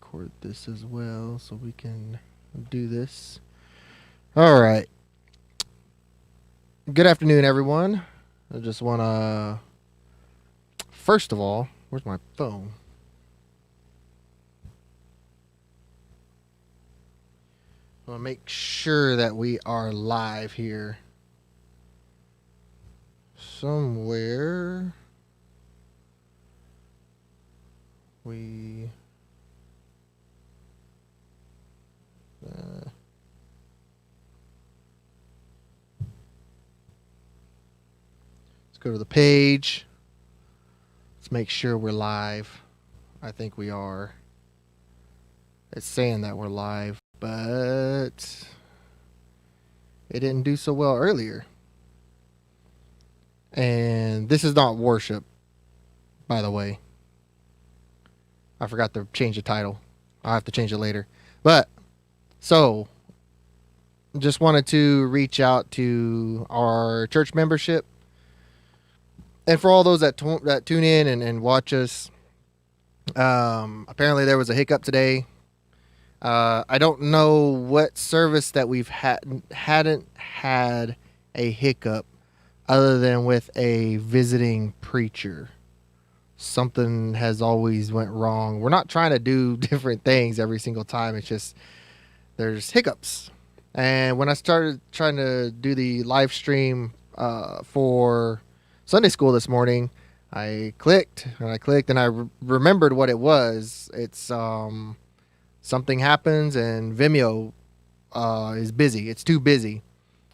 record this as well so we can do this. All right. Good afternoon, everyone. I just want to, first of all, where's my phone? I want to make sure that we are live here. Somewhere we. Let's go to the page. Let's make sure we're live. I think we are. It's saying that we're live, but it didn't do so well earlier. And this is not worship, by the way. I forgot to change the title. I'll have to change it later. But, so, just wanted to reach out to our church membership. And for all those that tune in and watch us, apparently there was a hiccup today. I don't know what service that we've hadn't had a hiccup other than with a visiting preacher. Something has always went wrong. We're not trying to do different things every single time. It's just there's hiccups. And when I started trying to do the live stream for Sunday school this morning, I clicked and I remembered what it was. It's something happens and Vimeo is busy. It's too busy.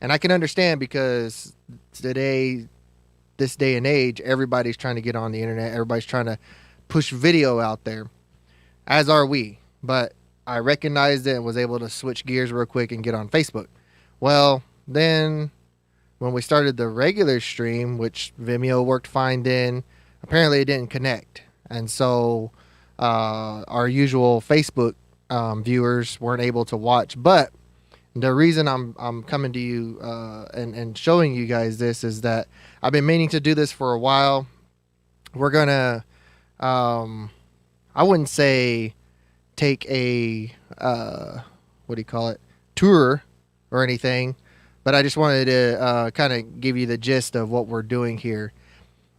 And I can understand because today, this day and age, everybody's trying to get on the internet. Everybody's trying to push video out there, as are we. But I recognized it and was able to switch gears real quick and get on Facebook. Well, then when we started the regular stream, which Vimeo worked fine then, apparently it didn't connect. And so our usual Facebook viewers weren't able to watch. But the reason I'm coming to you and showing you guys this is that I've been meaning to do this for a while. We're gonna, I wouldn't say take a what do you call it, tour or anything, but I just wanted to kind of give you the gist of what we're doing here.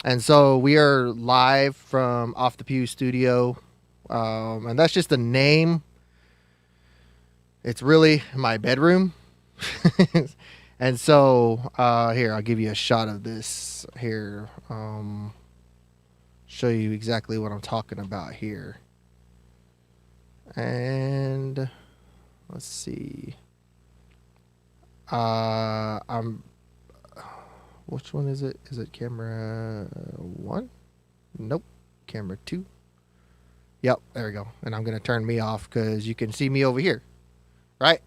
And so we are live from Off the Pew Studio, and that's just the name. It's really my bedroom. And so here, I'll give you a shot of this here. Show you exactly what I'm talking about here. And let's see. Which one is it? Is it camera 1? Nope. Camera 2. Yep, there we go. And I'm going to turn me off because you can see me over here. Right?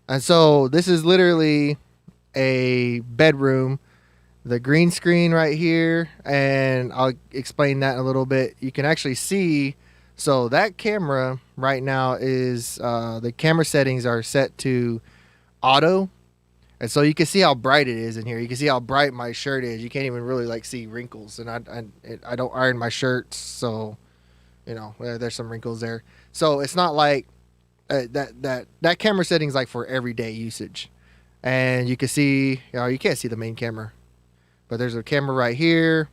And so this is literally a bedroom, the green screen right here, and I'll explain that in a little bit. You can actually see, so that camera right now is, the camera settings are set to auto, and so you can see how bright it is in here. You can see how bright my shirt is. You can't even really like see wrinkles, and I don't iron my shirts, so you know there's some wrinkles there. So it's not like that camera setting is like for everyday usage. And you can see, you can't see the main camera, but there's a camera right here.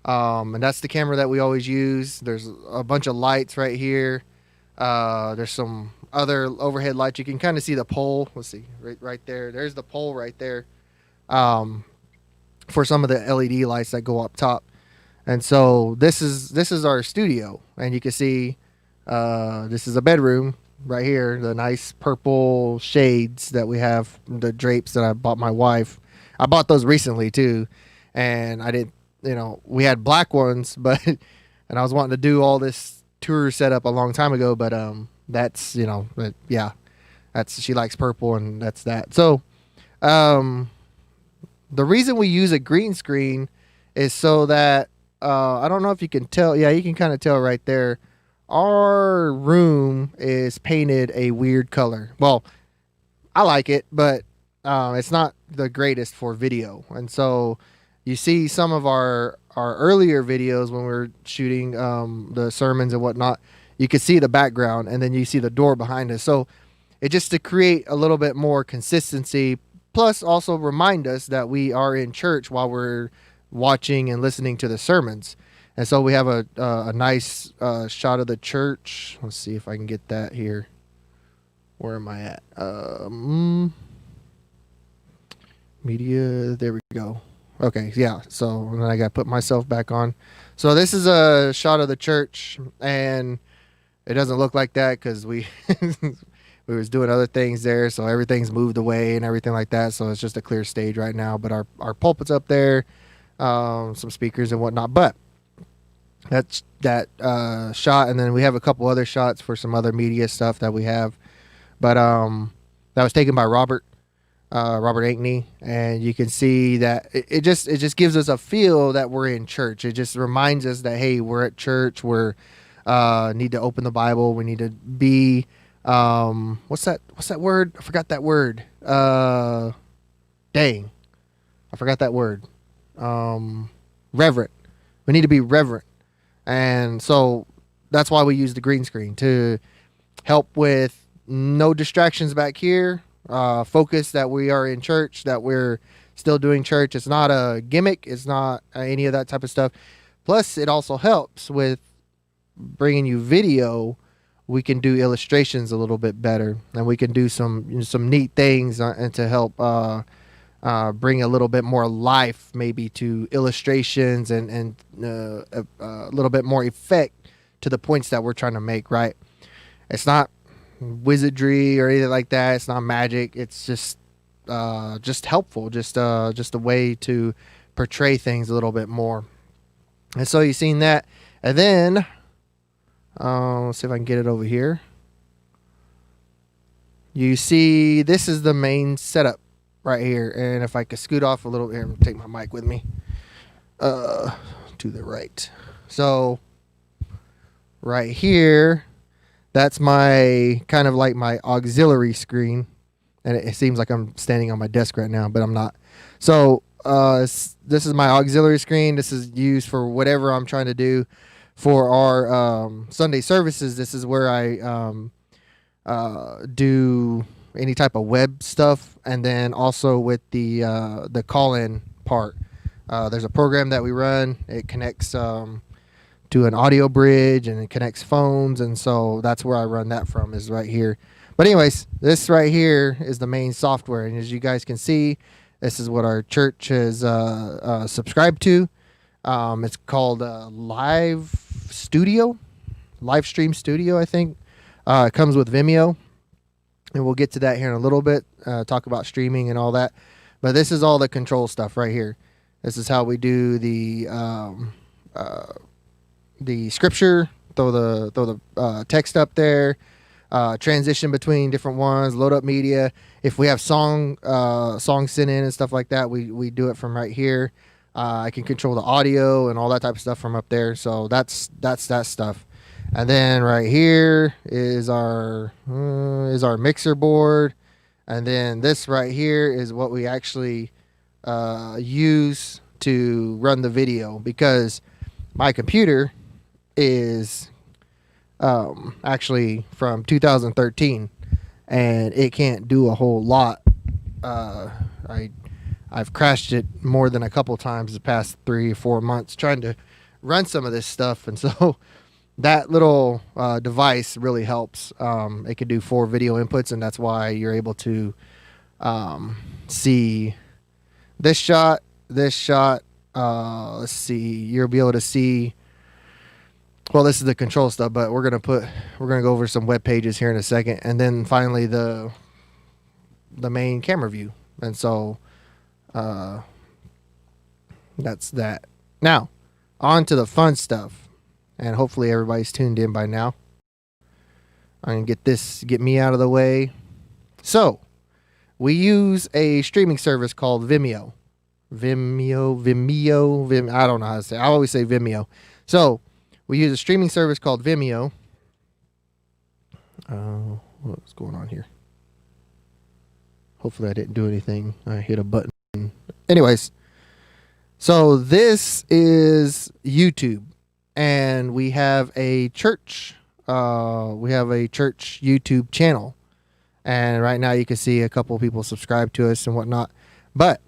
And that's the camera that we always use. There's a bunch of lights right here. There's some other overhead lights. You can kind of see the pole. Let's see, right there. There's the pole right there. For some of the LED lights that go up top. And so this is our studio, and you can see, this is a bedroom. Right here, the nice purple shades that we have, the drapes that I bought my wife. I bought those recently too, and I didn't, we had black ones, but and I was wanting to do all this tour setup a long time ago, but that's that's, she likes purple, and that's that. So, the reason we use a green screen is so that I don't know if you can tell. Yeah, you can kind of tell right there. Our room is painted a weird color. Well, I like it, but it's not the greatest for video. And so you see some of our earlier videos when we were shooting the sermons and whatnot. you could see the background, and then you see the door behind us. So it just to create a little bit more consistency, plus also remind us that we are in church while we're watching and listening to the sermons. And so we have a nice shot of the church. Let's see if I can get that here. Where am I at? Media. There we go. Okay, yeah. So then I got to put myself back on. So this is a shot of the church, and it doesn't look like that because we we was doing other things there, so everything's moved away and everything like that. So it's just a clear stage right now. But our pulpit's up there, some speakers and whatnot. But that's that shot, and then we have a couple other shots for some other media stuff that we have. But that was taken by Robert Ankney, and you can see that it just gives us a feel that we're in church. It just reminds us that, hey, we're at church. We're need to open the Bible. We need to be what's that word? I forgot that word. Dang, I forgot that word. Reverent. We need to be reverent, and so that's why we use the green screen to help with no distractions back here. Focus that we are in church, that we're still doing church. It's not a gimmick. It's not any of that type of stuff. Plus, it also helps with bringing you video. We can do illustrations a little bit better, and we can do some neat things and to help bring a little bit more life maybe to illustrations and a little bit more effect to the points that we're trying to make, right? It's not wizardry or anything like that. It's not magic. It's just helpful, just a way to portray things a little bit more. And so you've seen that, and then let's see if I can get it over here. You see, this is the main setup right here, and if I could scoot off a little here, I'm gonna take my mic with me to the right. So right here, that's my kind of like my auxiliary screen, and it seems like I'm standing on my desk right now, but I'm not. So this is my auxiliary screen. This is used for whatever I'm trying to do for our Sunday services. This is where I do any type of web stuff, and then also with the call-in part. There's a program that we run. It connects to an audio bridge, and it connects phones, and so that's where I run that from, is right here. But anyways, this right here is the main software, and as you guys can see, this is what our church has subscribed to. It's called Live Stream Studio, I think. It comes with Vimeo, and we'll get to that here in a little bit, talk about streaming and all that. But this is all the control stuff right here. This is how we do the scripture, throw the text up there, transition between different ones, load up media. If we have songs sent in and stuff like that, we do it from right here. I can control the audio and all that type of stuff from up there. So that's that stuff. And then right here is our mixer board. And then this right here is what we actually use to run the video, because my computer is actually from 2013, and it can't do a whole lot. I've crashed it more than a couple times the past 3 or 4 months trying to run some of this stuff, and so that little device really helps. It can do 4 video inputs, and that's why you're able to see this shot. Let's see, you'll be able to see. Well, this is the control stuff, but we're gonna go over some web pages here in a second, and then finally the main camera view. And so that's that. Now, on to the fun stuff, and hopefully everybody's tuned in by now. I'm gonna get me out of the way. So we use a streaming service called Vimeo. Vimeo. I don't know how to say it. I always say Vimeo. So we use a streaming service called Vimeo. What's going on here? Hopefully I didn't do anything. I hit a button. Anyways, so this is YouTube, and we have a church we have a church YouTube channel, and right now you can see a couple of people subscribe to us and whatnot. But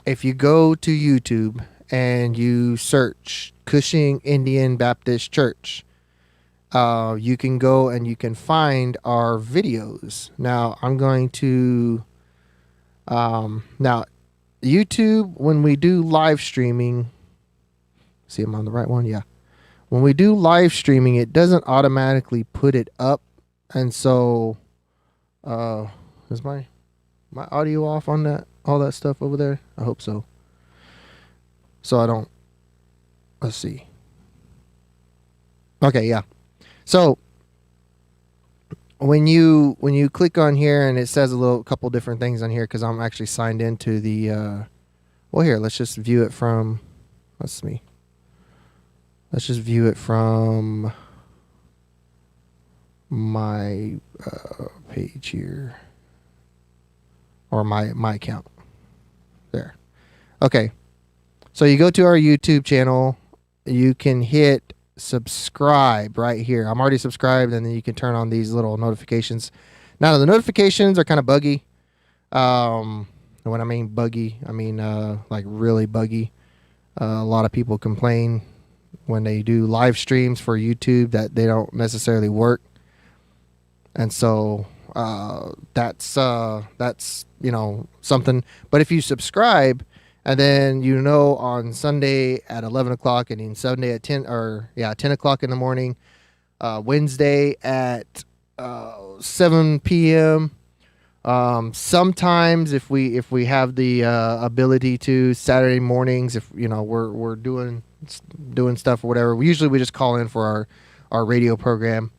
if you go to YouTube and you search Cushing Indian Baptist Church, you can go and you can find our videos. Now I'm going to now YouTube, when we do live streaming, see I'm on the right one, yeah. When we do live streaming, it doesn't automatically put it up, and so is my audio off on that, all that stuff over there? I hope so. So I don't, let's see. Okay, yeah. So when you click on here, and it says a couple different things on here, because I'm actually signed into the well, here, let's just view it from, let's just view it from my page here, or my account there. Okay, so you go to our YouTube channel, you can hit subscribe right here. I'm already subscribed, and then you can turn on these little notifications. Now the notifications are kind of buggy. When I mean buggy, I mean like really buggy. A lot of people complain when they do live streams for YouTube that they don't necessarily work, and so that's something. But if you subscribe, and then on Sunday at 11 o'clock, and then Sunday at 10 o'clock in the morning, Wednesday at 7 p.m. Sometimes if we have the ability to, Saturday mornings, if we're doing stuff or whatever, we just call in for our radio program.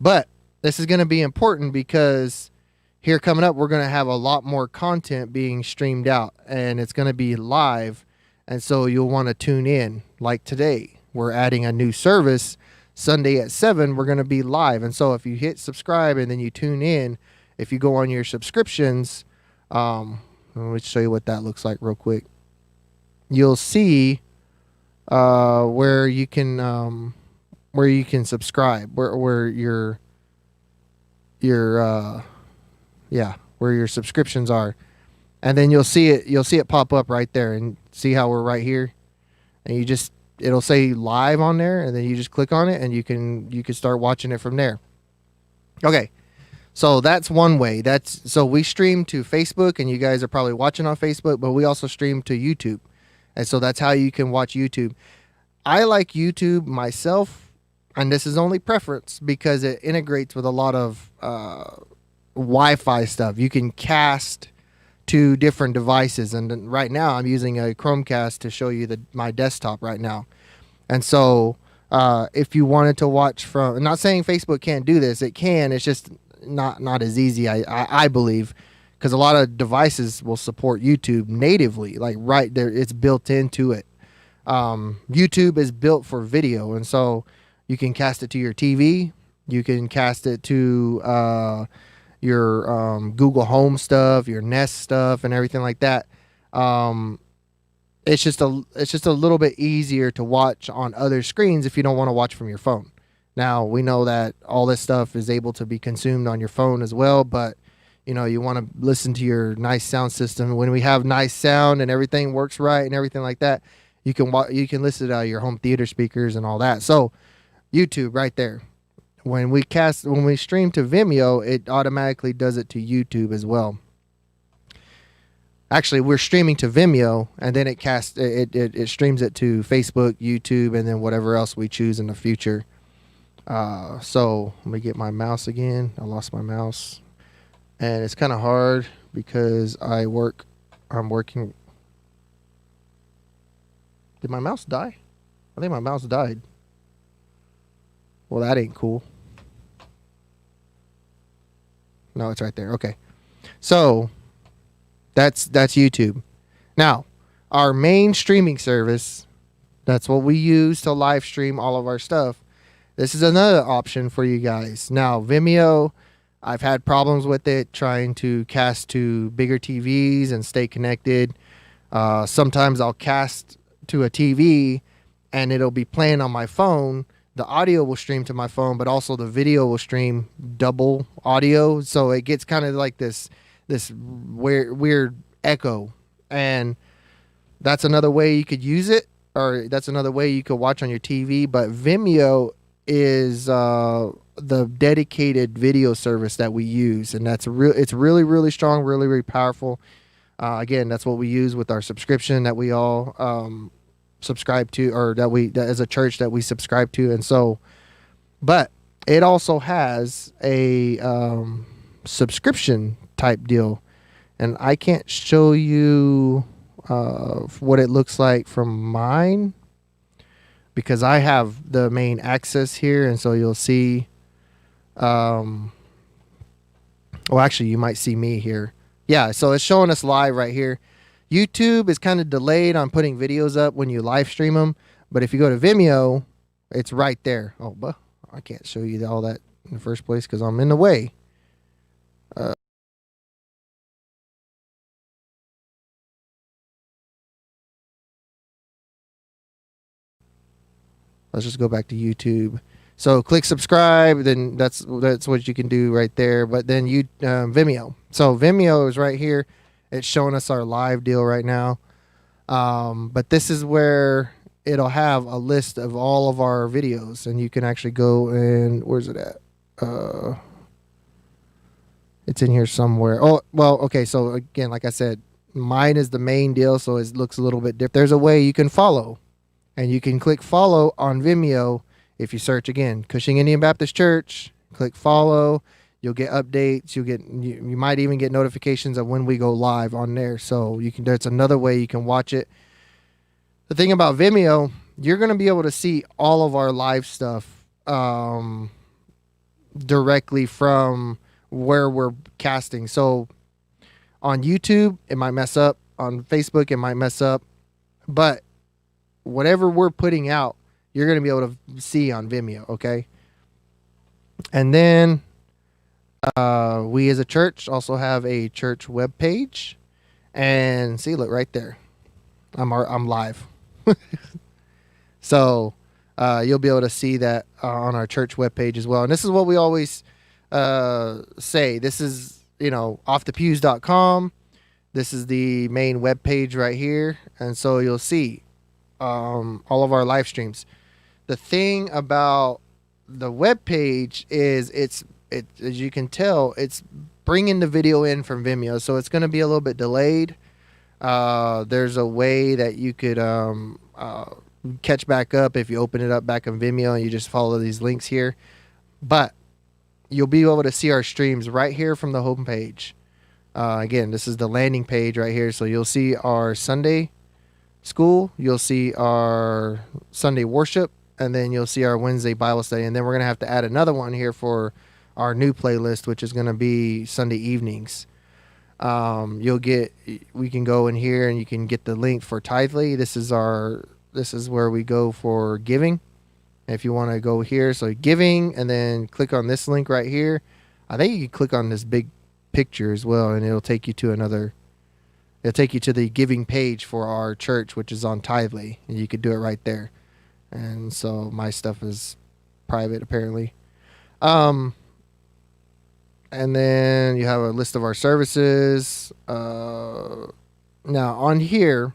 But this is going to be important, because here coming up, we're going to have a lot more content being streamed out, and it's going to be live. And so you'll want to tune in. Like today, we're adding a new service Sunday at 7. We're going to be live. And so if you hit subscribe and then you tune in, if you go on your subscriptions, let me show you what that looks like real quick. You'll see where you can subscribe, where your subscriptions are, and then you'll see it pop up right there, and see how we're right here, and it'll say live on there, and then you just click on it, and you can start watching it from there. Okay, so that's one way. So we stream to Facebook, and you guys are probably watching on Facebook, but we also stream to YouTube, and so that's how you can watch YouTube. I like YouTube myself, and this is only preference, because it integrates with a lot of Wi-Fi stuff. You can cast to different devices, and right now I'm using a Chromecast to show you my desktop right now. And so if you wanted to watch from, I'm not saying Facebook can't do this, it can, it's just not as easy, I believe, because a lot of devices will support YouTube natively, like right there, it's built into it. YouTube is built for video, and so you can cast it to your TV, you can cast it to your Google Home stuff, your Nest stuff, and everything like that. It's just a little bit easier to watch on other screens if you don't want to watch from your phone. Now, we know that all this stuff is able to be consumed on your phone as well, but you want to listen to your nice sound system. When we have nice sound and everything works right and everything like that, you can listen to your home theater speakers and all that. So YouTube right there. When we stream to Vimeo, it automatically does it to YouTube as well. Actually, we're streaming to Vimeo, and then it streams it to Facebook, YouTube, and then whatever else we choose in the future. So let me get my mouse again. I lost my mouse, and it's kind of hard because I'm working. Did my mouse die? I think my mouse died. Well, that ain't cool. No, it's right there. Okay. So that's YouTube. Now, our main streaming service, that's what we use to live stream all of our stuff. This is another option for you guys. Now, Vimeo, I've had problems with it trying to cast to bigger TVs and stay connected. Sometimes I'll cast to a TV and it'll be playing on my phone. the audio will stream to my phone, but also the video will stream double audio. So it gets kind of like this weird echo. And that's another way you could use it, or that's another way you could watch on your TV. But Vimeo is the dedicated video service that we use, and it's really really strong, really really powerful. Again, that's what we use with our subscription that we all subscribe to, or that as a church that we subscribe to. And so, but it also has a subscription type deal, and I can't show you what it looks like from mine because I have the main access here. And so you'll see well, actually you might see me here. Yeah, so it's showing us live right here. YouTube is kind of delayed on putting videos up when you live stream them, but if you go to Vimeo, it's right there. Oh, but I can't show you all that in the first place because I'm in the way. Let's just go back to YouTube. So click subscribe, then that's what you can do right there. But then Vimeo. So Vimeo is right here. It's showing us our live deal right now. But this is where it'll have a list of all of our videos, and you can actually go and where's it at? It's in here somewhere. Oh, well, okay. So again, like I said, mine is the main deal, so it looks a little bit different. There's a way you can follow, and you can click follow on Vimeo. If you search again, Cushing Indian Baptist Church, click follow. You'll get updates. You might even get notifications of when we go live on there. So that's another way you can watch it. The thing about Vimeo, you're going to be able to see all of our live stuff directly from where we're casting. So on YouTube, it might mess up. On Facebook, it might mess up. But whatever we're putting out, you're going to be able to see on Vimeo, okay? And then we as a church also have a church web page. And see, look right there. I'm live. So you'll be able to see that on our church web page as well. And this is what we always say. This is, offthepews.com. This is the main web page right here. And so you'll see all of our live streams. The thing about the web page is it as you can tell, it's bringing the video in from Vimeo, so it's going to be a little bit delayed. There's a way that you could catch back up if you open it up back on Vimeo and you just follow these links here. But you'll be able to see our streams right here from the home page. Again, this is the landing page right here, so you'll see our Sunday school, you'll see our Sunday worship, and then you'll see our Wednesday Bible study. And then we're going to have to add another one here for our new playlist, which is going to be Sunday evenings. We can go in here and you can get the link for Tithely. This is where we go for giving. If you want to go here, so giving, and then click on this link right here. I think you can click on this big picture as well, and it'll take you to the giving page for our church, which is on Tithely, and you could do it right there. And so my stuff is private apparently. And then you have a list of our services. Now on here,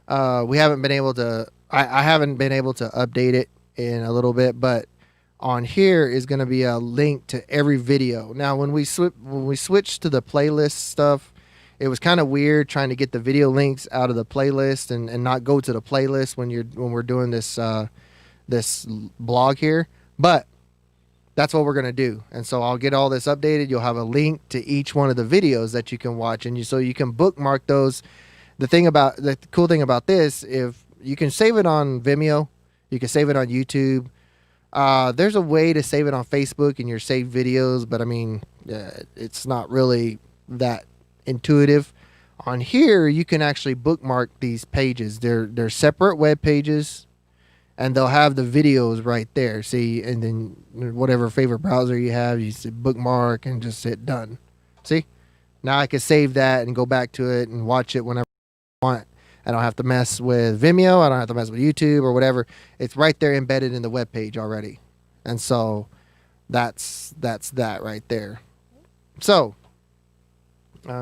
we haven't been able to, I haven't been able to update it in a little bit, but on here is going to be a link to every video. Now, when we switched to the playlist stuff, it was kind of weird trying to get the video links out of the playlist and not go to the playlist when we're doing this this blog here. But that's what we're going to do. And so I'll get all this updated. You'll have a link to each one of the videos that you can watch, and so you can bookmark those. The cool thing about this, if you can save it on Vimeo, you can save it on YouTube. There's a way to save it on Facebook in your saved videos, but I mean, it's not really that intuitive. On here, you can actually bookmark these pages. They're separate web pages, and they'll have the videos right there. See, and then whatever favorite browser you have, you say bookmark and just hit done. See, now I can save that and go back to it and watch it whenever I want. I don't have to mess with Vimeo. I don't have to mess with YouTube or whatever. It's right there embedded in the web page already. And so that's that right there. So let's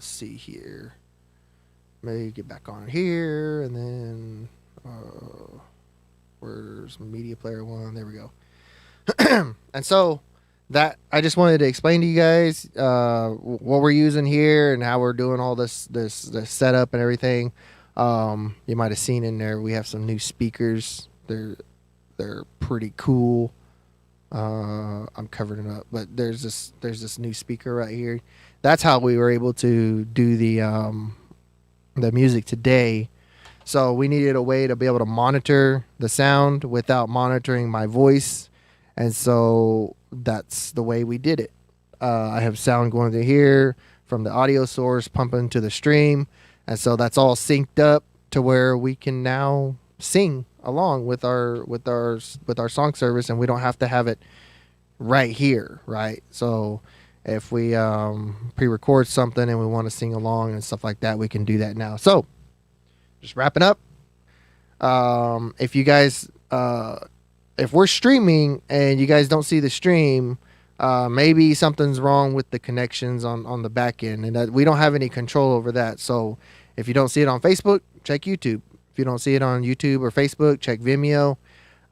see here. Maybe get back on here, and then where's media player one? There we go. And so that I just wanted to explain to you guys what we're using here and how we're doing all this setup and everything. You might have seen in there we have some new speakers. They're pretty cool. I'm covering it up, but there's this new speaker right here. That's how we were able to do the music today. So we needed a way to be able to monitor the sound without monitoring my voice, and so that's the way we did it. I have sound going through here from the audio source pumping to the stream, and so that's all synced up to where we can now sing along with our song service, and we don't have to have it right here, right? So if we pre-record something and we want to sing along and stuff like that, we can do that now. So just wrapping up. If you guys if we're streaming and you guys don't see the stream, maybe something's wrong with the connections on the back end, and that we don't have any control over that. So if you don't see it on Facebook, check YouTube. If you don't see it on YouTube or Facebook, check Vimeo.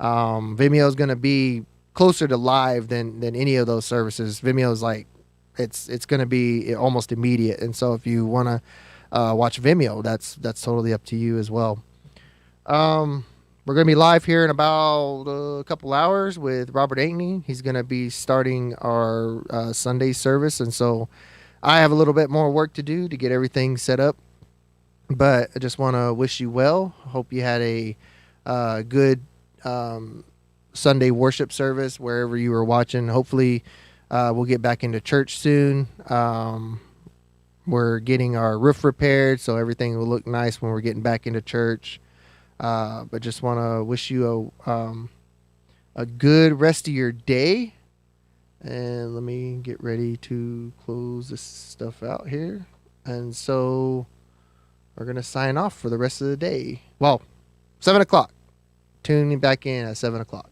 Vimeo is going to be closer to live than any of those services. Vimeo is like it's going to be almost immediate, and so if you want to watch Vimeo, that's totally up to you as well. We're going to be live here in about a couple hours with Robert Ankney. He's going to be starting our Sunday service, and so I have a little bit more work to do to get everything set up. But I just want to wish you well. Hope you had a good Sunday worship service wherever you were watching. Hopefully, we'll get back into church soon. We're getting our roof repaired, so everything will look nice when we're getting back into church. But just want to wish you a good rest of your day. And let me get ready to close this stuff out here. And so we're going to sign off for the rest of the day. Well, 7 o'clock. Tune back in at 7 o'clock.